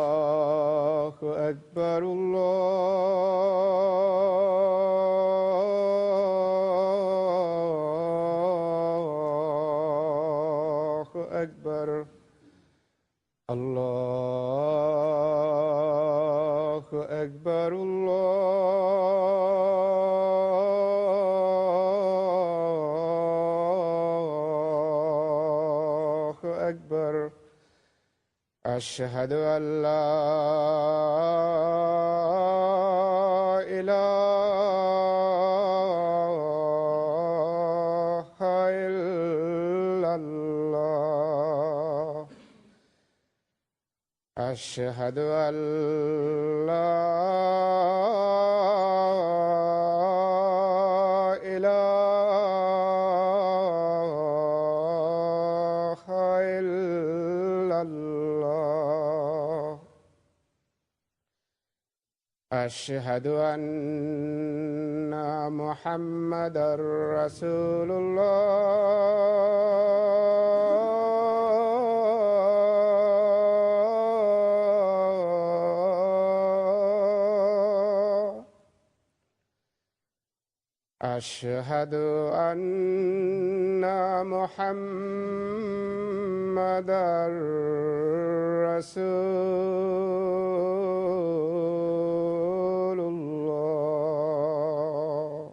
الله أكبر الله أكبر الله أكبر الله أكبر أشهد أن لا إله إلا الله أشهد أن لا إله إلا الله أشهد أن محمدًا رسول الله أشهد أن محمدًا رسول الله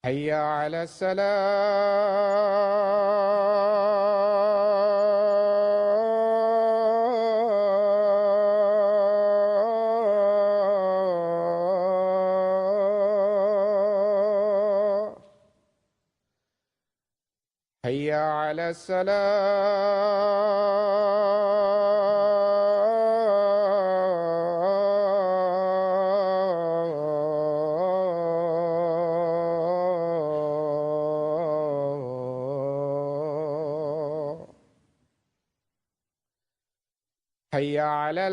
حي على الصلاة حي على الصلاة حي على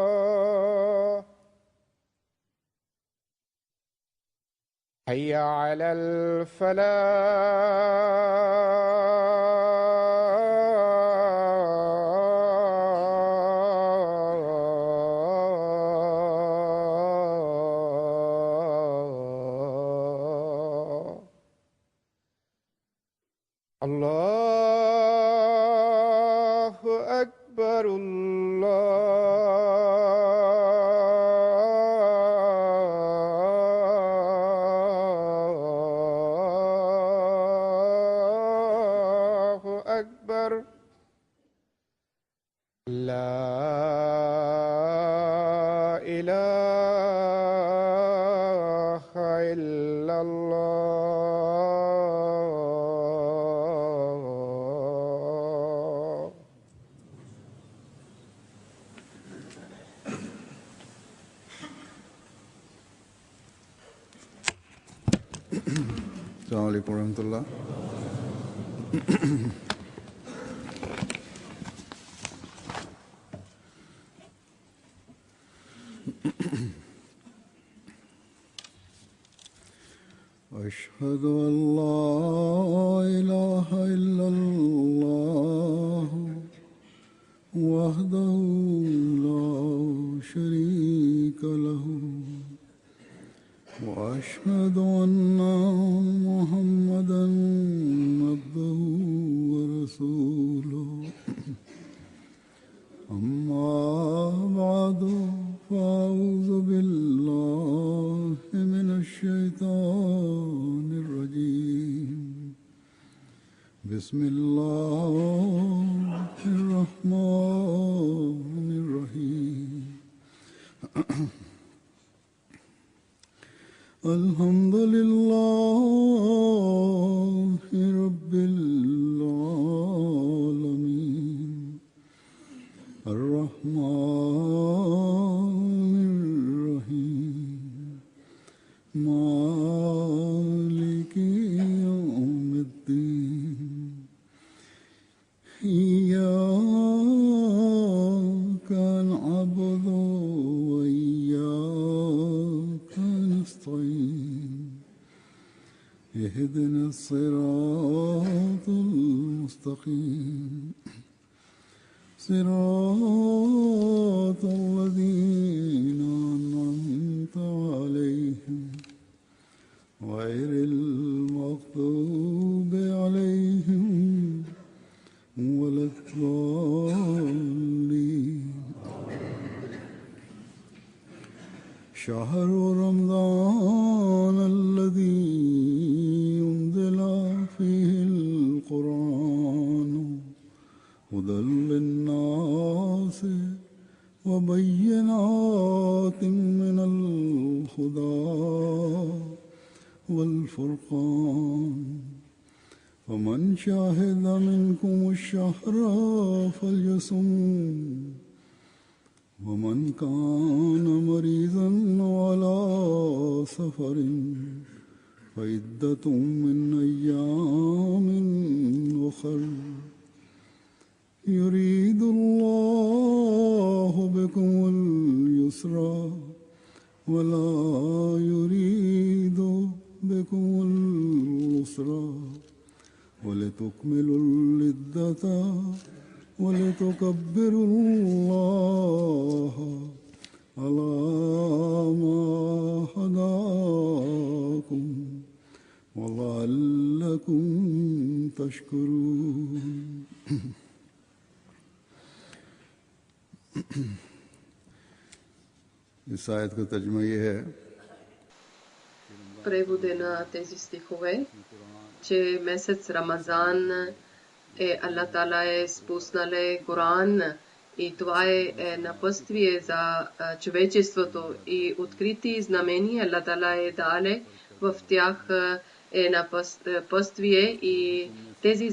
الفلاح حي على الفلاح الله أكبر الله أكبر لا إله إلا الله السلام عليكم ورحمة الله. أشهد أن لا إله إلا الله وحده لا شريك له وأشهد أن محمدًا عبده ورسوله أما بعد فأعوذ بالله من الشيطان الرجيم بسم الله الرحمن الرحيم الحمد لله رب العالمين الرحمن الرحيم مالك يوم الدين إياك نعبد وإياك نستعين اهدنا الصراط المستقيم صراط الذين أنعمت عليهم غير المغضوب عليهم ولا الضالين شهر رمضان الذي أنزل فيه القرآن هدى للناس وبينات من الهدى والفرقان فمن شهد منكم الشهر فليصم ومن كان مريضا على سفر فعدة من أيام أخر يريد الله بكم اليسر ولا يريد بكم العسر ولتكملوا العدة ولتكبروا الله على ما هداكم ولعلكم تشكرون इस आयत का तर्जुमा ये है Преводе на тези стихове, че месец Рамазан Аллах Таала е спуснале Коран и това е напътствие за човечеството и открити знамения Аллах Таала е дале в тях е напътствие и тези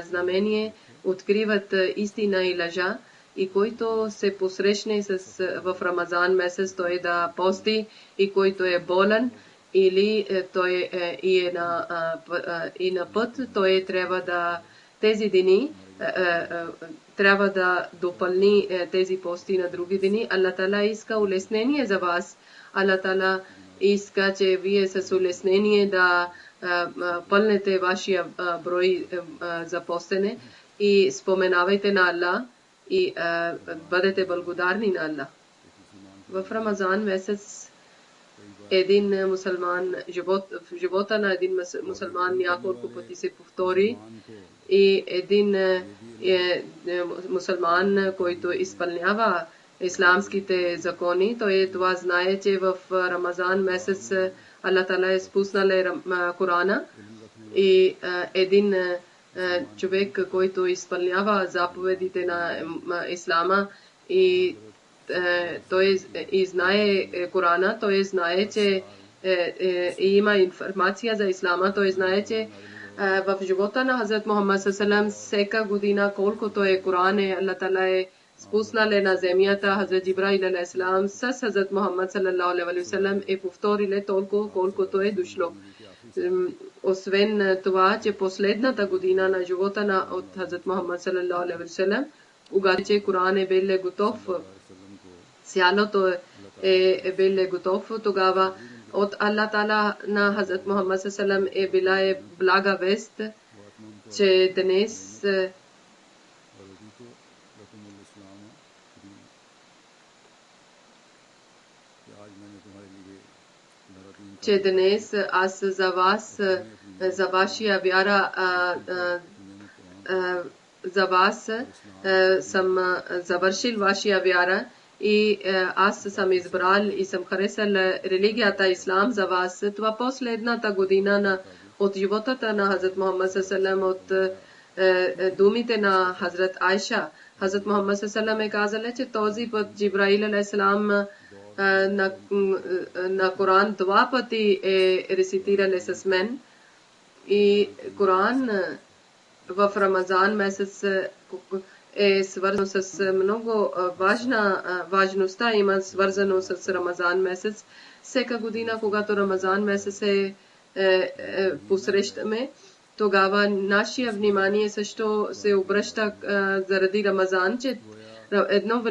знамения откриват истина и лъжа и който се посрещне в Рамазан месец, той да пости и който е болен или той е на път, той трябва да тези дни трябва да допълни тези пости на други дни. Аллах Таала иска улеснение за вас. Аллах Таала иска, че вие с улеснение да пълнете вашия брой за постене и споменавайте на Аллах и бъдете благодарни на Аллах. В Рамазан месец един мусулман, в живота на един мусулман няколко пъти се повтори и един мусулман, който изпълнява исламските закони, той това знае, че в Рамазан месец Аллах Таала е спуснал Корана и един човек, който изпълнява заповедите на ислама и той знае Корана, той знае, че има информация за ислама, той знае, че в живота на Хазрат Мухаммад ﷺ всека година колкото е Коран Аллах Таала е спуснал на земята, Хазрат Джибраил алейхиссалам с Хазрат Мухаммад ﷺ е повторил толкова колкото е дошло. Освен това, че последната година на живота от Хазрат Мухаммад ﷺ, когато че Коран е бил готов, цялото е бил готов, тогава от Аллах Таала на Хазрат Мухаммад ﷺ е била блага вест, че днес аз за вас, за вашия вяра, за вас съм завършил вашия вяра и аз съм избрал и съм харесал религията Ислам за вас. Това последната година от живота на Хазрат Мухаммад ﷺ, от думите на Хазрат Айша. Хазрат Мухаммад ﷺ е казал, че този път Джибраил алейхиссалам на Коран два пъти е рецитирал с мен и Коран в Рамазан месец е свързано с много важността има свързано с Рамазан месец. Всека година, когато Рамазан месец посрещаме, тогава нашия внимание също се обръща заради Рамазан, че едно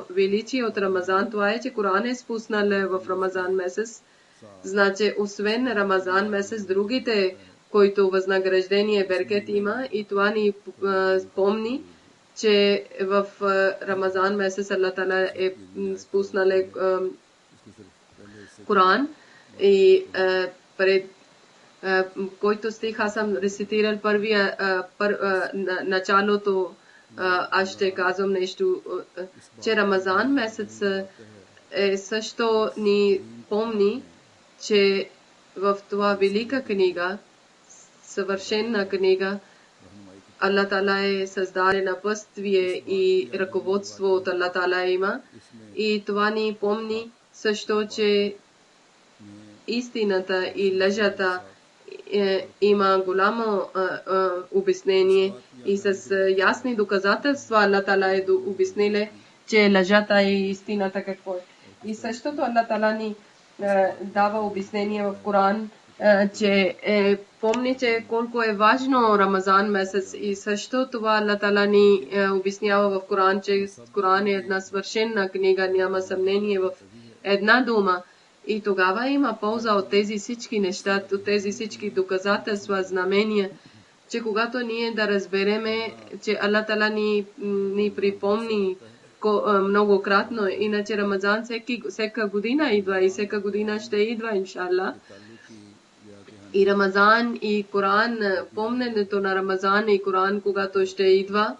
величие от Рамазан, това е, че Коран е спуснал в Рамазан месец. Значи, освен Рамазан месец, другите, които възнаграждение беркет има, и това ни помни, че в Рамазан месец Аллах Тала е спуснал Коран и пред който стих аз съм рецитирал първия началото, аз ще казвам нещо, че Рамазан месец също ни помни, че в това велика книга, съвършена книга, Аллах Тала е създаден напътствие и ръководство от Аллах Тала има. И това ни помни също, че истината и лъжата има голямо обяснение и с ясни доказателства Аллах Тала е обяснил, че лъжата и истината какво е. И същото Аллах Тала ни дава обяснение в Коран, че помни, че колко е важно Рамазан месец, и също това Аллах Тала ни обяснява в Коран, че Коран е една свършена книга, няма съмнение в една дума. И тогава има полза от тези всички неща, от тези всички доказателства, знамения, че когато ние да разбереме, че Аллах Тала ни припомни многократно, иначе Рамазан всека година идва и всека година ще идва, иншалла. И Рамазан и Коран, помненето на Рамазан и Коран, когато ще идва,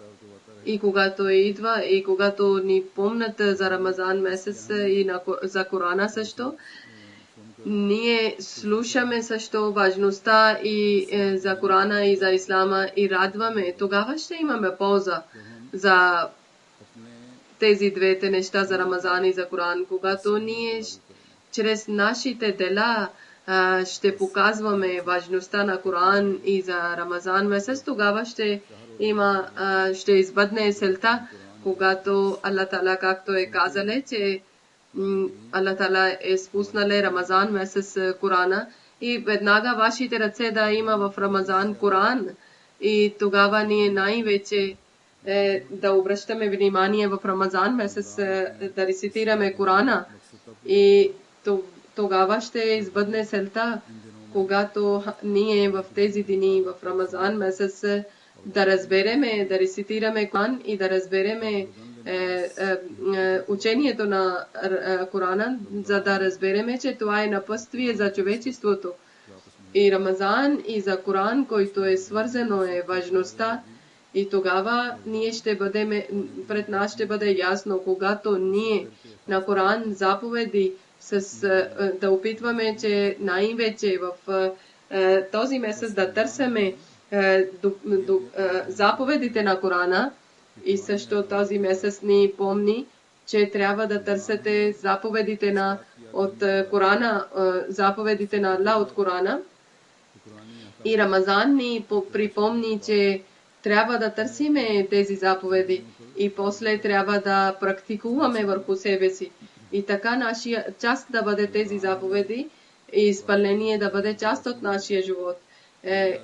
и когато ни помнят за Рамазан месец и за Корана също, ние слушаме също важността и за Корана и за Ислама и радваме. Тогава ще имаме полза за тези двете неща, за Рамазан и за Коран. Когато ние чрез нашите дела ще показваме важността на Коран и за Рамазан месец, тогава ще избъдне селта, когато Аллах Тала, както е казале, че Аллах Тала е спуснал Рамазан месец Корана и веднага вашите ръце да има в Рамазан Коран, и тогава ние най-вече да обръщаме внимание в Рамазан месец да рецитираме Корана, и тогава ще избъдне селта, когато ние в тези дни в Рамазан месец да разбереме, да рецитираме Коран и да разбереме учението на Корана, за да разбереме, че това е напътствие за човечеството. И Рамазан и за Коран, който е свързано, е важността. И тогава ние ще бъдем, пред нас ще бъде ясно, когато ние на Коран заповеди да опитваме, че най-вече в този месец да търсиме заповедите на Корана, и също този месец ни помни, че трябва да търсите заповедите от Корана, заповедите на Аллах от Корана. И Рамазан ни припомни, че трябва да търсиме тези заповеди и после трябва да практикуваме върху себе си. И така нашия част да бъде тези заповеди и изпълнение да бъде част от нашия живот.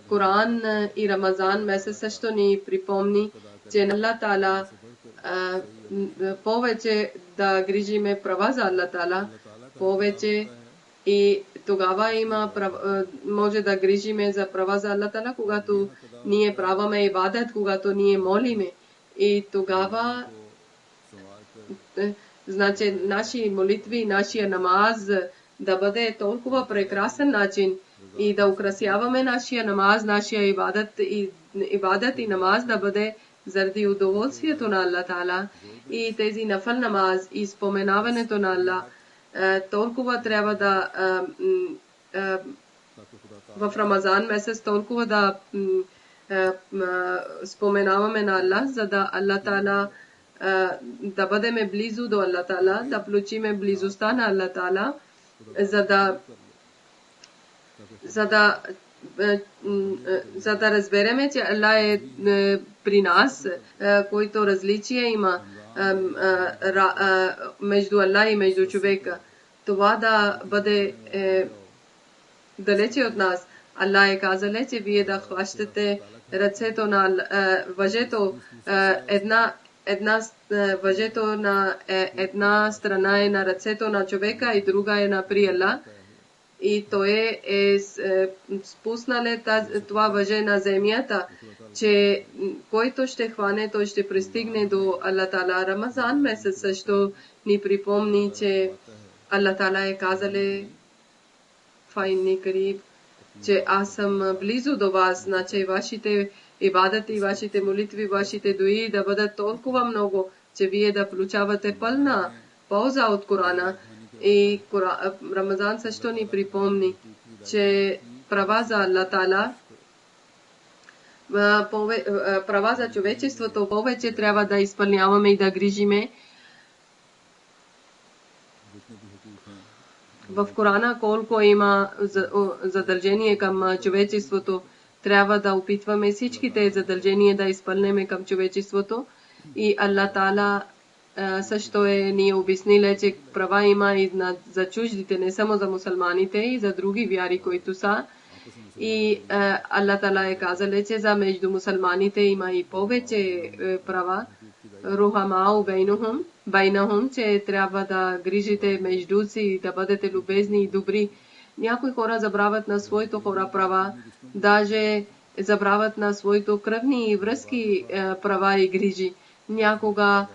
Коран и Рамазан месец също ни припомни, че Аллах Тала повече да грижиме права за Аллах Тала, повече, и тогава може да грижиме за права за Аллах Тала, когато ние праваме ибадат, когато ние молиме. И тогава значи наши молитви, нашия намаз да бъде толкова прекрасен начин и да украсяваме нашия намаз, нашия ибадат и намаз да бъде заради удоволствието на Аллах Тала, и тези нафал намаз и споменаването на Аллах толкова трябва да в Рамазан месец толкова да споменаваме на Аллах, за да Аллах Тала да бъдем близо до Аллах Тала, да получиме близостта на Аллах Тала, за да за да разбереме, че Аллах е при нас, който различие има между Аллах и между човека. Това да бъде далече от нас. Аллах е казал, че вие да хващате ръцето на въжето, въжето на една страна е на ръцето на човека и друга е на при Аллах. И той е спуснал това въже на земята, че който ще хване, той ще пристигне до Аллах Тала. Рамазан месец също ни припомни, че Аллах Тала е казал файни кариб, че аз съм близо до вас, значи вашите ибадати, вашите молитви, вашите дуи да бъдат толкова много, че вие да получавате пълна полза от Корана. И Рамазан също ни припомни, че права за Аллах Тала, права за човечеството повече трябва да изпълняваме и да грижиме. В Корана колко има задължение към човечеството, трябва да опитваме всичките задължения да изпълнеме към човечеството. И Аллах Тала също ни обяснила, че права има и за чуждите, не само за мусулманите, и за други вяри, които са. И Аллах Тала е казал, че за между мусулманите има и повече права. Рухамау байнахум, че трябва да грижите между си, да бъдете любезни и добри. Някои хора забравят на своето хора права, даже забравят на своето кръвни връзки права и грижи. Някога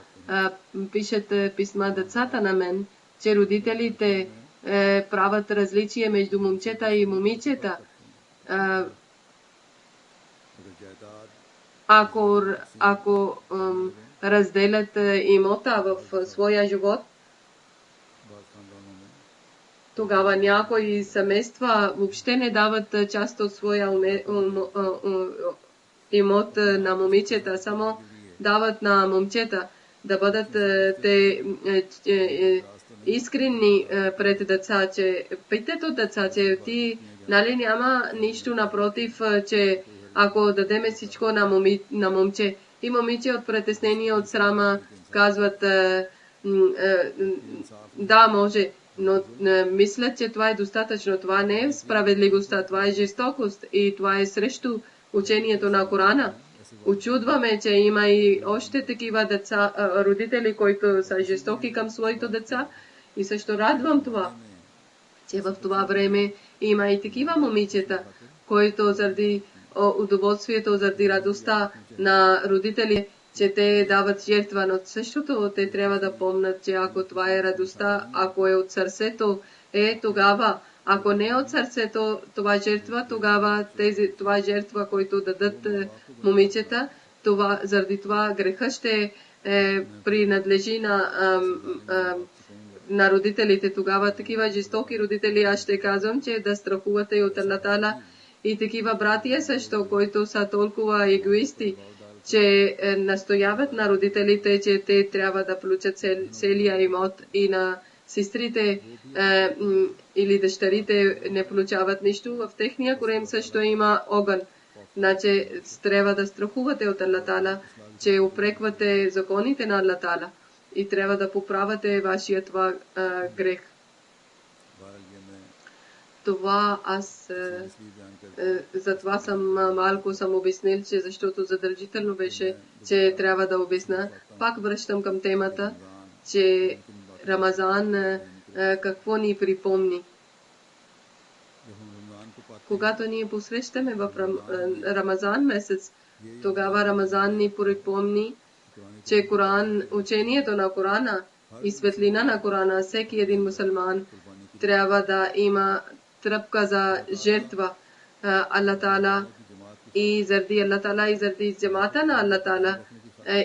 пишат писма децата на мен, че родителите правят различие между момчета и момичета. Ако разделят имота в своя живот, тогава някои семейства въобще не дават част от своя имот на момичета, само дават на момчета. Да бъдат те искрени пред деца, че питат от деца, че ти нали няма нищо напротив, че ако дадеме всичко на момче. И момиче от притеснение, от срама казват да, може, но мислят, че това е достатъчно. Това не е справедливостта, това е жестокост и това е срещу учението на Корана. Очудваме, че има и още такива деца, родители, които са жестоки към своите деца. И също радвам това, че в това време има и такива момичета, които заради удоволствието, заради радостта на родители, че те дават жертва, но същото те трябва да помнят, че ако това е радостта, ако е от сърцето, тогава, ако не е от сърцето това жертва, тогава това жертва, който дадат момичета, заради това греха ще принадлежи на родителите. Тогава такива жестоки родители, аз ще казвам, че да страхувате и от Аллах Тала. И такива братия също, които са толкова егоисти, че настояват на родителите, че те трябва да получат целия имот и на сестрите или дъщерите не получават нищо. В техния корем също има огън. Значи трябва да страхувате от Аллах Тала, че упреквате законите на Аллах Тала и трябва да поправате вашия това грех. Това аз затова малко съм обяснил, че защото задължително беше, че трябва да обясна. Пак връщам към темата, че Рамазан какво ни припомни. Когато ние посрещаме в Рамазан месец, тогава Рамазан ни припомни, че учението на Корана и светлина на Корана, всеки един мусулман трябва да има тръпка за жертва Аллах Тала и заради Аллах Тала и заради джамата на Аллах Тала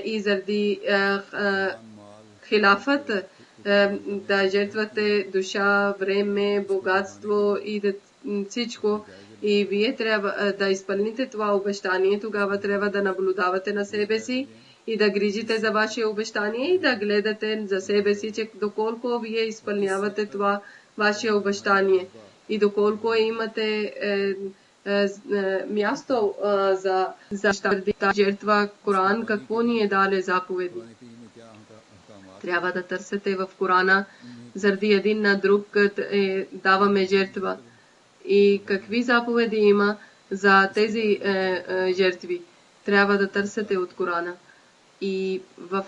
и заради хилафът да жертвате душа, време, богатство и всичко. И вие трябва да изпълните това обещание, тогава трябва да наблюдавате на себе си и да грижите за ваше обещание и да гледате за себе си, че доколко вие изпълнявате това ваше обещание и доколко имате място за жертва Коран, какво ни е даде заповеди. Трябва да търсите в Корана, заради един на друг даваме жертва. И какви заповеди има за тези жертви. Трябва да търсите от Корана. И в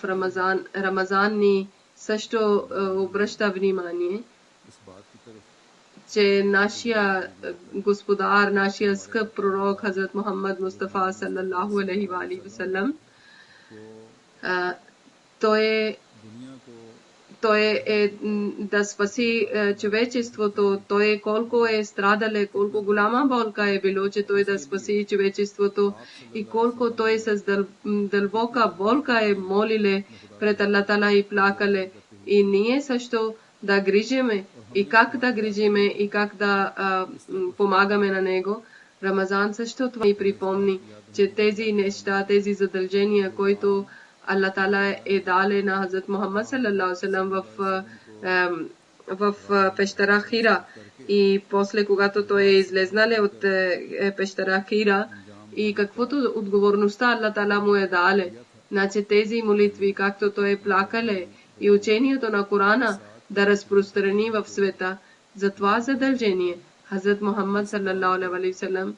Рамазан ни също обръща внимание, че нашия господар, нашия скъп пророк Хазрат Мухаммад Мустафа саллаллаху алейхи ва саллям, той е да спаси човечеството. Той колко е страдале, колко голяма болка е било, че той да спаси човечеството и колко той с дълбока болка е молиле пред Аллах Тала и плакале. И ние също да грижиме и как да грижиме и как да помагаме на него. Рамазан също това ни припомни, че тези неща, тези задължения, които Аллах Тала е дале на Хазрат Мухаммад саллаллаху салям в пещера Хира. И после, когато той е излезнале от пещера Хира и каквото отговорността Аллах Тала му е дале, значи тези молитви, както той е плакале и учението на Корана да разпространи в света. За това задължение Хазрат Мухаммад саллаллаху алейхи салям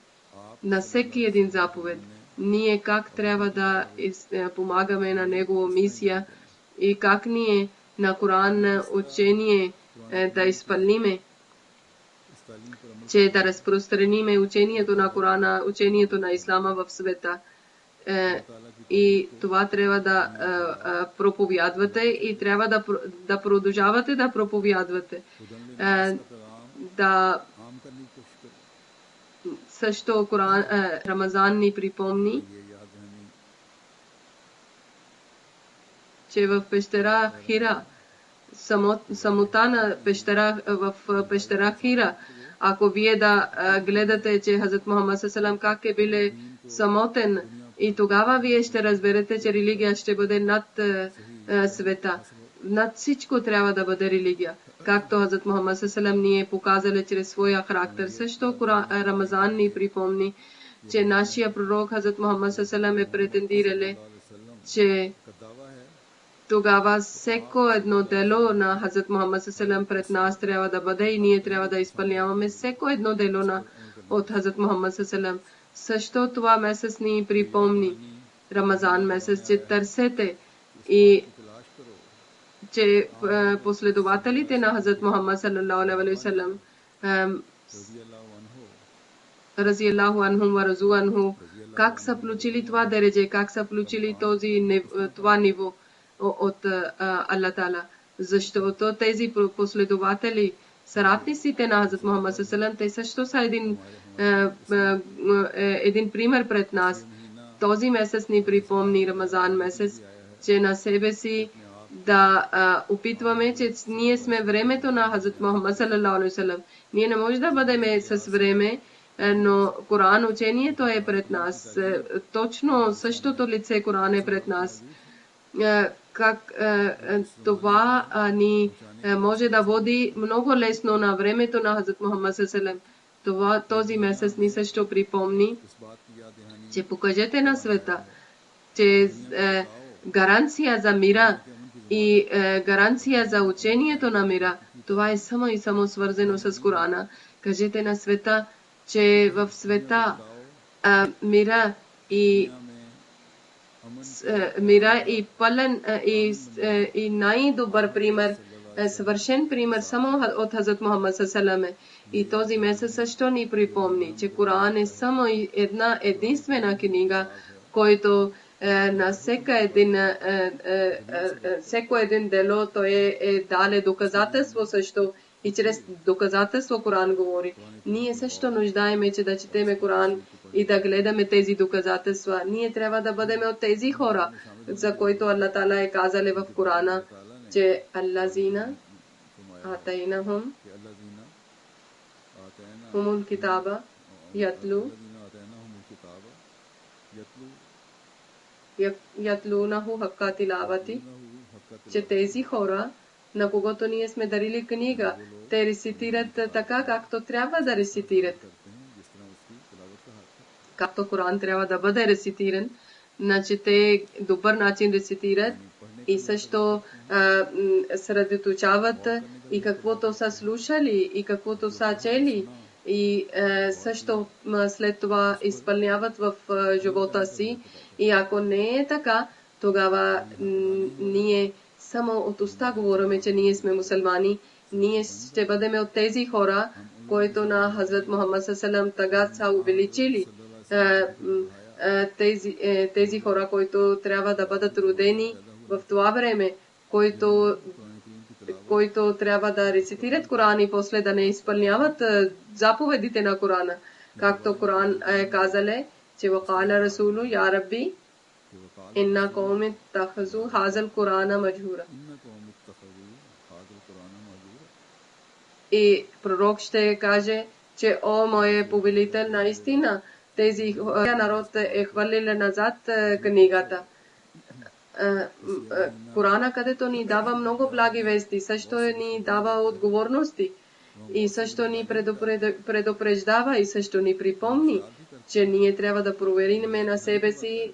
на всеки един заповед. Ние как трябва да помагаме на негова мисия и как ние на Коран учение да изпълниме, че да разпространиме учението на Корана, учението на Ислама в света. И това трябва да проповядвате и трябва да продължавате да проповядвате. Също Рамазан ни припомни, че в пещера Хира, самота на пещера Хира, ако вие да гледате, че Хазрат Мухаммад саллаллаху как е биле самотен, и тогава вие ще разберете, че религия ще бъде над света. Над всичко трябва да бъде религия. Както Хазрат Мухаммад саллаллаху ни е показали чрез своя характер. Също Рамазан ни припомни, че нашия пророк Хазрат Мухаммад саллаллаху е претендирали, че тогава всеко едно дело на Хазрат Мухаммад саллаллаху пред нас трябва да бъде и ние трябва да изпълняваме всеко едно дело от Хазрат Мухаммад саллаллаху. Също това месец ни припомни, Рамазан месец, че търсете и че последователите на Хазрат Мухаммад саллаллаху алейхи ва саллям разияллаху анхум ва разу анху, как са получили това дередже, как са получили това ниво от Аллах Тала. Защото тези последователи, съратниците на Хазрат Мухаммад саллаллаху алейхи ва саллям, те също са един пример пред нас. Този месец ни припомни, Рамазан месец, че на себе си да опитваме, че ние сме времето на Хазрат Мухаммад саллаллаху алейхи ва саллям. Ние не може да бъдем с време, но Коран учението е пред нас. Точно същото лице Коран е пред нас. Как това ни може да води много лесно на времето на Хазрат Мухаммад саллаллаху алейхи ва саллям. Този месец ни също припомни, че покажете на света, че гаранция за мира и гаранция за учението на мира, това е само и само свързано с Корана. Кажете на света, че в света мира и пълен и най-добър пример, съвършен пример само от Хазрат Мухаммад саллаллаху алейхи ва саллям. И този месец също ни припомни, че Коран е само една единствена книга, който на всеко един дело той е дале доказателство също и чрез доказателство Коран говори. Ние също нуждаеме, че да четеме Коран и да гледаме тези доказателства. Ние трябва да бъдем от тези хора, за които Аллах Тала е казали в Корана, че Аллазина атайнахум humul kitaba yatlunahu haqqa tilawati, че тези хора, на когото ние сме дарили книга, те рецитират така, както трябва да рецитират. както Коран трябва да бъде рецитиран, значи те добър начин рецитират и също средоточават и каквото са слушали и каквото са чели и също след това изпълняват в живота си. И ако не е така, тогава ние само от уста говорим, че ние сме мусулмани. Ние ще бъдем от тези хора, които на Хазрат Мухаммад салам тага са увеличили. Тези хора, които трябва да бъдат родени в това време, които трябва да рецитират Коран и после да не изпълняват заповедите на Корана. Както Коран е казале, че вакаля Расулу, я Рабби, инна кауми тахазу хазал Корана маджура. И пророк ще каже, че о, мое повелител, наистина тези народ е хвърлил назад книгата. Корана, където ни дава много благи вести, също ни дава отговорности и също ни предупреждава и също ни припомни, че ние трябва да проверим на себе си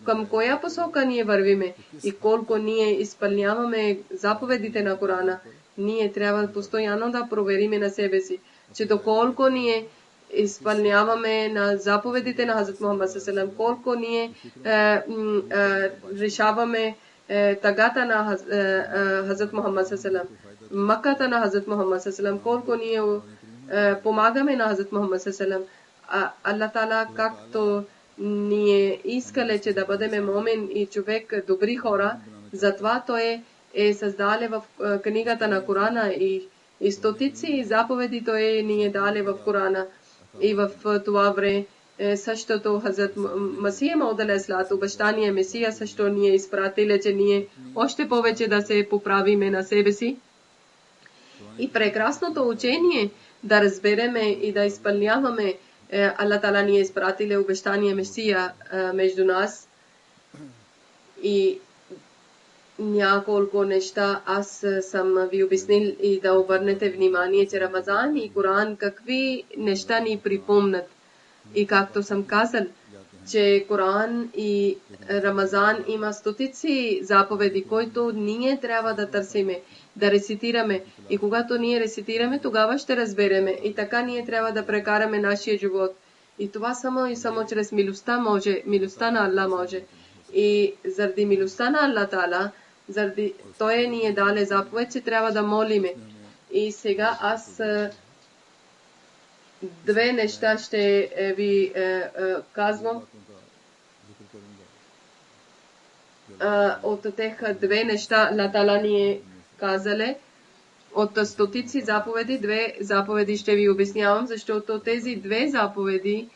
към коя посока ние вървиме и колко ние изпълняваме заповедите на Корана. Ние трябва постоянно да провериме на себе си, че доколко ние изпълняваме на заповедите на Хазрат Мухаммад салам, колко ние решаваме тагата на Хазрат Мухаммад салам, Макката на Хазрат Мухаммад салам, колко ние помагаме на Хазрат Мухаммад салам. Аллах Таала, както ние искали, че да бъдем момин и човек добри хора, затова той е създале в книгата на Корана и стотици заповеди той ни е дали в Корана. И в това време същото Хазрат Масия Мауд алейхиссалам, обещания Месия, също ни е изпратили, че ние още повече да се поправиме на себе си. И прекрасното учение да разбереме и да изпълняваме Аллах Таала ни е изпратили обещания Месия между нас. И няколко неща аз съм ви обяснил и да обърнете внимание, че Рамазан и Коран какви неща ни припомнят. И както съм казал, че Коран и Рамазан има стотици заповеди, които ние трябва да търсиме, да рецитираме. И когато ние рецитираме, тогава ще разбереме. И така ние трябва да прекараме нашия живот. И това само чрез милостта може, милостта на Аллах може. И заради милостта на Аллах Таала, заради той ни е дали заповед, че трябва да молиме. И сега аз две неща ще ви казвам. От тех две неща Аллах Таала ни е казали. От стотици заповеди, две заповеди ще ви обяснявам, защото тези две заповеди,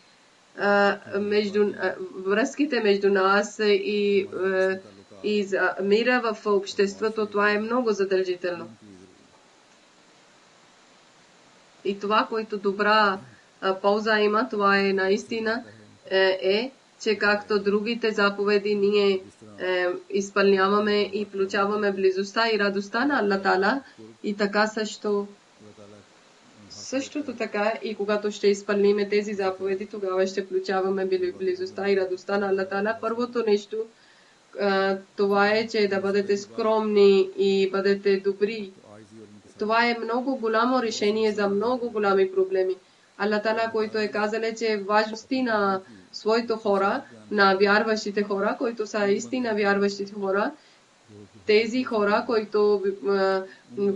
връзките между нас и за мира в обществото, това е много задължително. И това, което добра полза има, това е наистина че както другите заповеди ние изпълняваме и получаваме близостта и радостта на Аллах Таала, и така същото така и когато ще изпълниме тези заповеди, тогава ще получаваме близостта и радостта на Аллах Таала. Първото нещо, това е, че да бъдете скромни и бъдете добри. Това е много голямо решение за много голями проблеми. Аллах Таала, който е казал, че важности на своите хора, на вярващите хора, които са истина вярващите хора, тези хора, които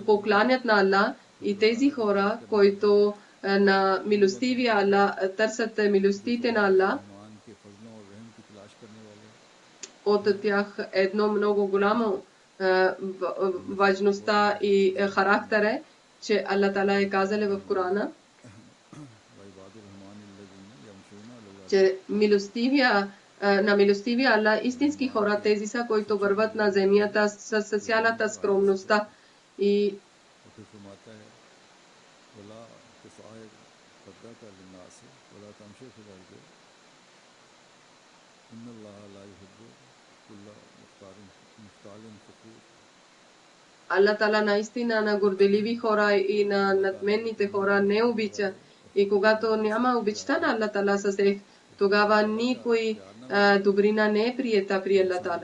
покланят на Аллах, и тези хора, които на милостивия Аллах търсят милостите на Аллах, от тях едно много голямо важността и характер е, че Аллах Таала е казал в Корана, че на милостивия Аллах истински хора, тези са, които върват на земята с цялата скромността. И Аллах Таала наистина на горделиви хора и на надменните хора не обича. И когато няма обичта на Аллах Таала с тях, тогава никой добрина не е приета при Аллах Тала.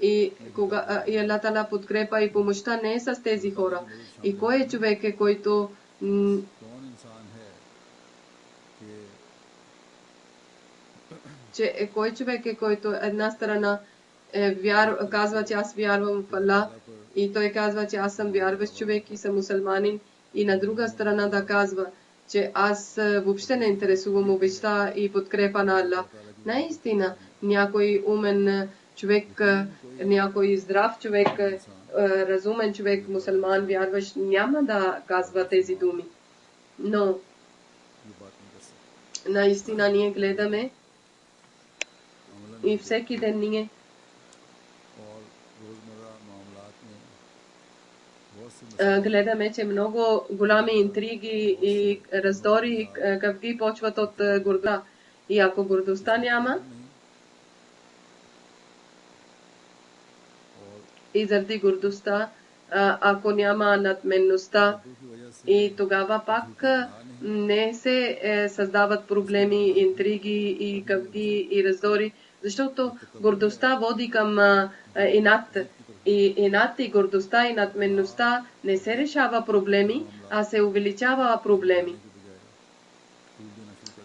И Аллах Тала подкрепа и помощта не е с тези хора. И кой е човек, който кой човек е, който една страна казва, че аз вярвам в Аллах, и той казва, че аз съм вярващ човек и съм мусулманин, и на друга страна да казва, че аз въобще не интересувам обичта и подкрепа на Аллах. Наистина, някой умен човек, някой здрав човек, разумен човек, мусулман, вярващ, няма да казва тези думи. Но наистина ние гледаме и всеки ден ние гледаме, че много голями интриги и раздори кавги почват от гордостта. И ако гордостта няма, и заради гордостта, ако няма надменността, и тогава пак не се създават проблеми, интриги и кавги и раздори, защото гордостта води към инат. И инат и гордостта и надменността не се решава проблеми, а се увеличава проблеми.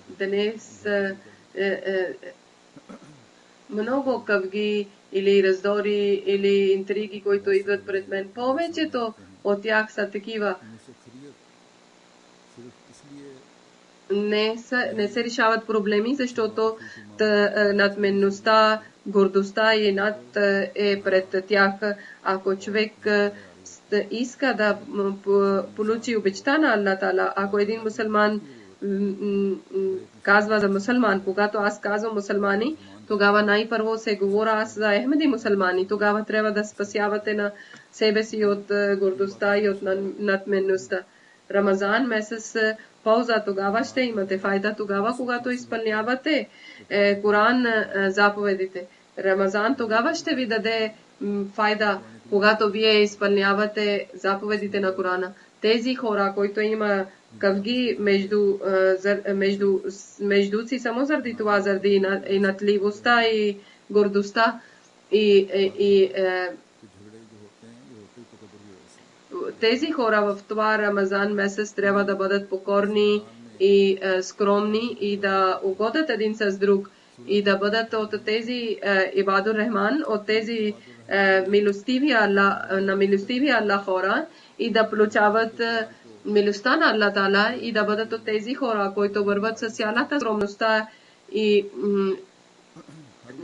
Днес много кавги или раздори или интриги, които идват пред мен, повечето от тях са такива. Не се решават проблеми, защото надменността, гордостта и над е пред тях. Ако човек иска да получи обичта на Аллах Тала, ако един мусулман казва за мусулман, когато аз казвам мусулмани, тогава най-първо се говоря аз за Ахмеди мусулмани, тогава трябва да спасявате на себе си от гордостта и от надменността. Рамазан месец полза тогава ще имате файда, тогава когато изпълнявате Коран заповедите. Рамазан тогава ще ви даде файда, когато вие изпълнявате заповедите на Корана. Тези хора, които има кавги между си, само заради това, заради инатливостта и гордостта и тези хора в това Рамазан месец трябва да бъдат покорни и скромни и да угодят един с друг и да бъдат от тези Ибадур Рахман, от тези милостиви Аллах хора и да получават милостта на Аллах Тала и да бъдат от тези хора, които върват с цялата скромността и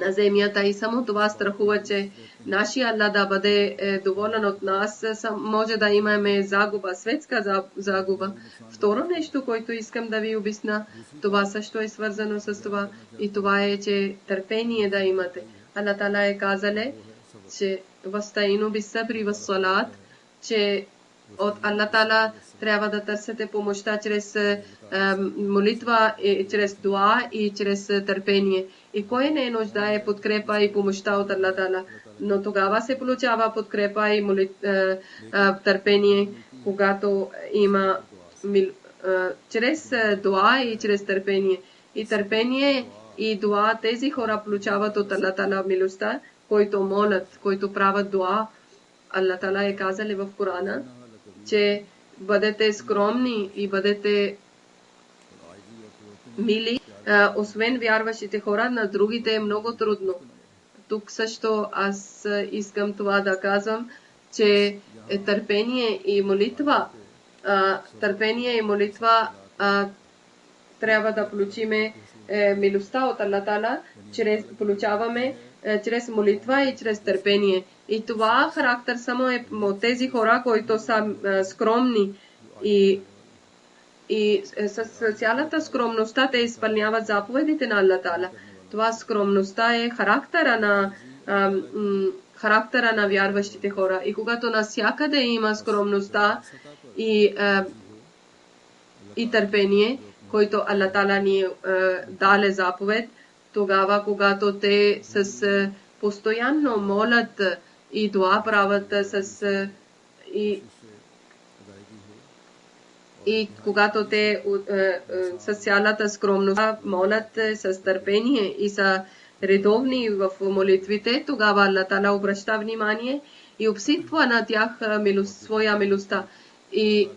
на земята и само това страхува, че нашия Аллах да бъде доволен от нас, може да имаме загуба, светска загуба. Второ нещо, което искам да ви обясня, това също е свързано с това и това е, че търпение да имате. Аллах Тала е казале, че вастаину бисабри вассалат, че от Аллах Тала трябва да търсите помощта чрез молитва, чрез дуа и чрез търпение. И кой не нуждае подкрепа и помощта от Аллах Тала? Но тогава се получава подкрепа и търпение, когато има чрез дуа и чрез търпение. И търпение и дуа тези хора получават от Аллах Тала милостта, които молят, които правят дуа. Аллах Тала е казали в Корана, че бъдете скромни и бъдете мили. Освен вярващите хора, на другите е много трудно. Тук също аз искам това да казвам, че търпение и молитва трябва да получиме милостта от Аллах Тала, получаваме чрез молитва и чрез търпение. И това характер само е от тези хора, които са скромни и с цялата скромността те изпълняват заповедите на Аллах Тала. Това скромността е характера на вярващите хора. И когато навсякъде има скромността и търпение, който Аллах Тала ни даде заповед, тогава когато те с постоянно молят и дуа правят И когато те с цялата скромност молят с търпение и са редовни в молитвите, тогава Аллах Таала обръща внимание и обсипва на тях своя милостта. И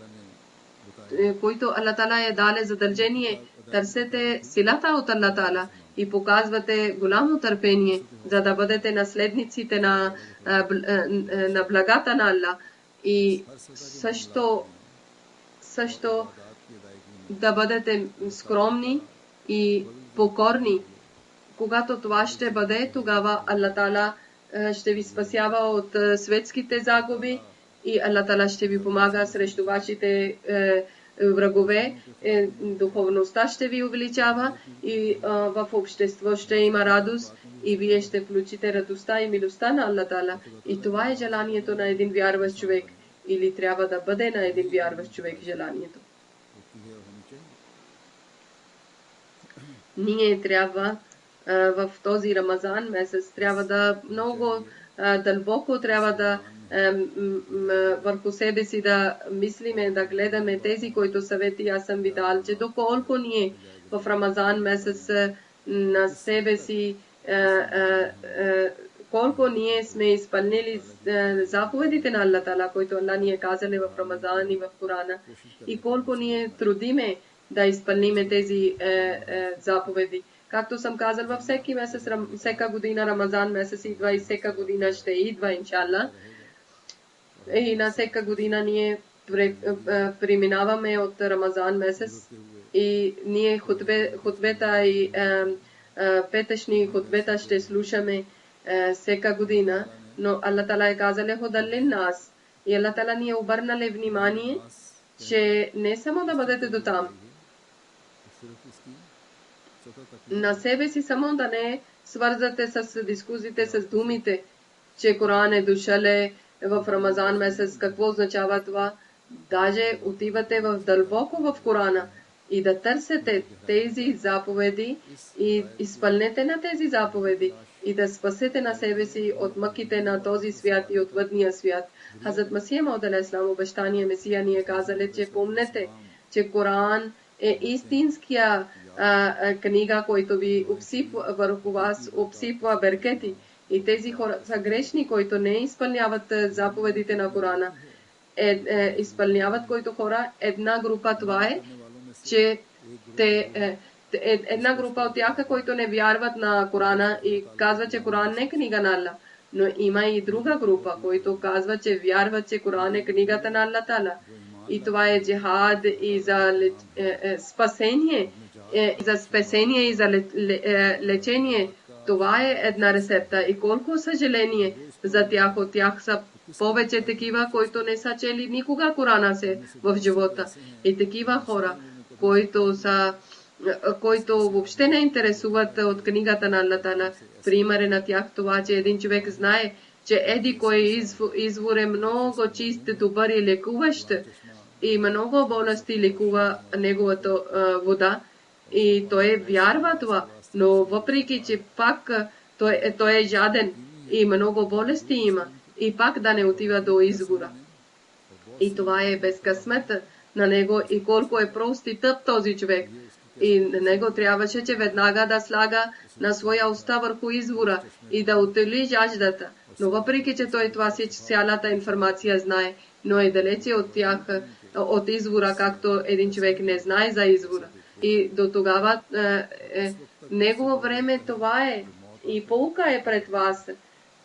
които Аллах Таала е даде задължение, търсете силата от Аллах Таала и показвате голямо търпение, за да бъдете наследниците на благата на Аллах. И също да бъдете скромни и покорни. Когато това ще бъде, тогава Аллах Таала ще ви спасява от светските загуби и Аллах Таала ще ви помага срещу вашите врагове. Духовността ще ви увеличава и в общество ще има радост и вие ще включите радостта и милостта на Аллах Таала. И това е желанието на един вярващ човек. Или трябва да бъде на един вярващ човек желанието. Ние трябва в този Рамазан месец трябва да много дълбоко трябва да върху себе си да мислиме, да гледаме тези, които съвети аз съм ви дал, че доколко ние в Рамазан месец на себе си колко ние сме изпълнили заповедите на Аллах Таала, които Аллах ни е казали в Рамазан и в Корана, и колко ние трудиме да изпълниме тези заповеди. Както съм казал, във всеки месец, всека година Рамазан месец идва и всека година ще идва, иншалла. И на всека година ние преминаваме от Рамазан месец и ние хутбета и петъчни хутбета ще слушаме всека година, но Аллах Таала е казал худаллин нас. И Аллах Таала ни е обърнал внимание, че не само да бъдете до там, на себе си само да не свързате с дискусиите, с думите, че Коран е дошъл в Рамазан месец, какво означава това? Даже отивате в дълбоко в Корана и да търсите тези заповеди и изпълнете на тези заповеди и да спасете на себе си от мъките на този свят и от въдния свят. Хазрат Масия Мауд алейхиссалам, обещания Месия, ни е казали, че помнете, че Коран е истинския книга, който ви върху вас обсипва беркети. И тези хора са грешни, които не изпълняват заповедите на Корана. Изпълняват които хора, една група това е, че една група от тях, които не вярват на Корана и казват, че Коран не е книга на Аллах. Но има и друга група, които казва, че вярват, че Коран е книгата на Аллах Таала. И това е джихад и за спасение, за спасение и за лечение. Това е една рецепта. И колко съжаление за тях, от тях са повече такива, които не са чели никога Корана се в живота. И такива хора, които въобще не интересуват от книгата на Аллах Таала. Пример на тях това, че един човек знае, че еди кой извор е много чист, добър и лекуващ и много болести лекува неговата вода и той вярва това, но въпреки, че пак той е жаден и много болести има и пак да не отива до извора. И това е безкъсмет на него и колко е прост и тъп този човек. И на него трябваше, че веднага да слага на своя уста върху извора и да утоли жаждата. Но въпреки, че той това си цялата информация знае, но е далече от тях, от извора, както един човек не знае за извора. И до тогава негово време това е и полука е пред вас.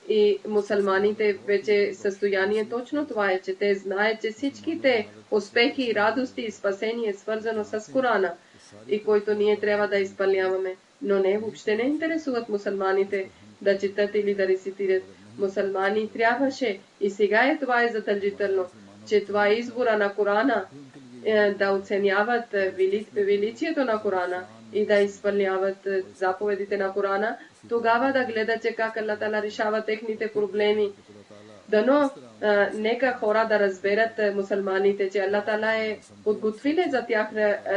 И мусулманите вече състояние точно това е, че те знаят, че всичките успехи, радости и спасение е свързано с Корана и който ние трябва да изпълняваме. Но не, въобще не интересуват мусулманите да четат или да рецитират. Мусулмани трябваше и сега е това е задължително, че това е избора на Корана, да оценяват величието на Корана и да изпълняват заповедите на Корана, тогава да гледат, че как Аллах Таала решава техните проблеми. Дано нека хора да разберат мусулманите, че Аллах Таала е подготвил за тях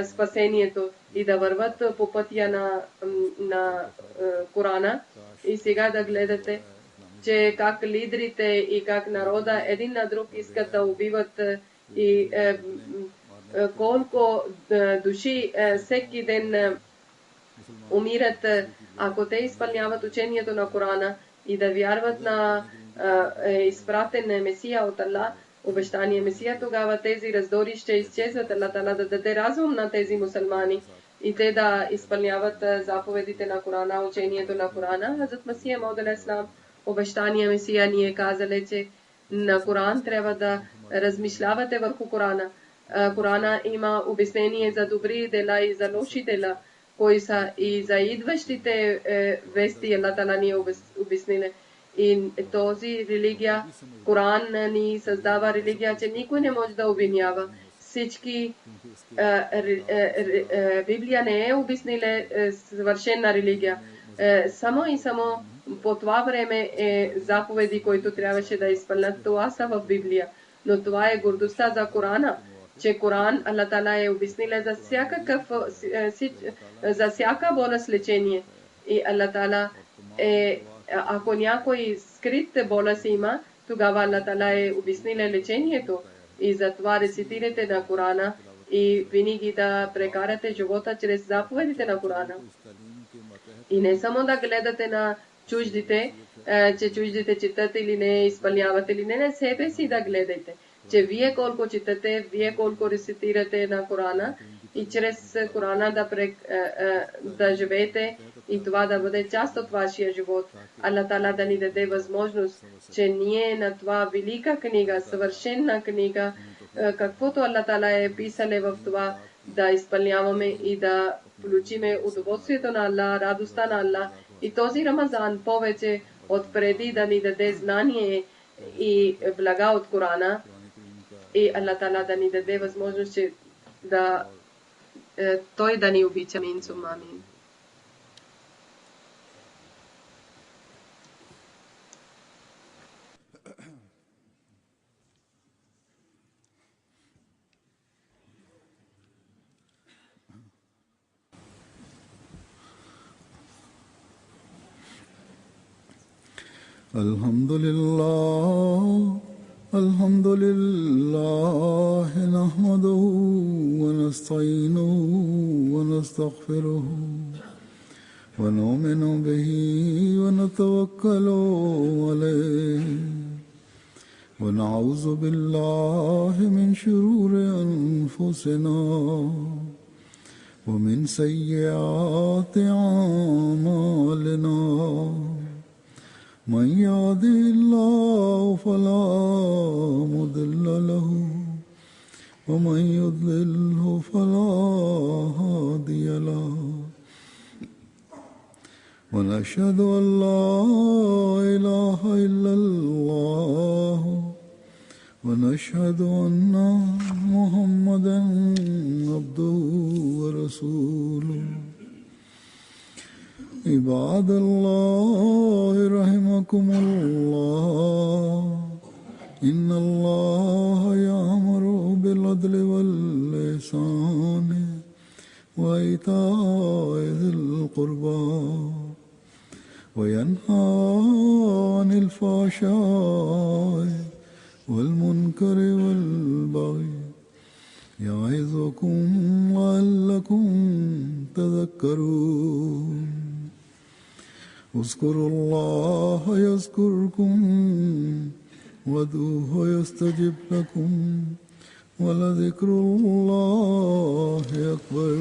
спасението и да върват по пътя на Корана. И сега да гледате, че как лидерите и как народа един на друг искат да убиват и koliko души всеки ден умират, ако те изпълняват учението на Корана и да вярват на изпратен Месия от Аллах, обещания Месия, тогава тези раздори ще изчезват. Аллах Тала да даде разум на тези мусулмани и те да изпълняват заповедите на Корана, учението на Корана. Хазрат Масия Мауд алейхиссалам, обещания Месия ни е казали, че на Коран трябва да размишлявате върху Корана. Корана има обяснение за добри дела и за лоши дела, кои са и за идващите вести. Аллах Тала ни е обяснили. И този религия, Коран ни създава религия, че никой не може да обвинява. Всички Библия не е обяснила съвършена религия. Само и само по това време заповеди, които трябваше да изпълнят, това са в Библия. Но това е гордостта за Корана, че Коран Аллах Тала е обяснила за всяка болест лечение. И Аллах Тала ако някой скрит болест има, тогава Аллах Тала е обяснила лечението. И затова рецитирате на Корана и винаги да прекарате живота чрез заповедите на Корана. И не само да гледате на чуждите, че чуждите четат или не изпълняват или не, себе си да гледайте, че вие колко четате, вие колко рецитирате на Корана и чрез Корана да живеете и това да бъде част от вашия живот. Аллах Тала да ни даде възможност, че ние на това велика книга, съвършена книга, каквото Аллах Тала е писал в това, да изпълняваме и да получиме удоволствието на Аллах, радостта на Аллах. И този Рамазан повече от преди да ни даде знание и блага от Корана. И Аллах Тала да ни даде възможност, че Той да ни обича. Амин, сумма амин. الحمد لله نحمده ونستعينه ونستغفره ونؤمن به ونتوكل عليه ونعوذ بالله من شرور أنفسنا ومن سيئات أعمالنا من يهده الله فلا مضل له ومن يضلله فلا هادي له ونشهد أن لا إله إلا الله ونشهد أن محمدا عبده ورسوله عباد الله رحمكم الله إن الله يأمر بالعدل والإحسان وإيتاء ذي القربى وينهى عن الفحشاء والمنكر والبغي يعظكم لعلكم تذكرون اذكروا الله يذكركم وادعوه يستجب لكم ولذكر الله أكبر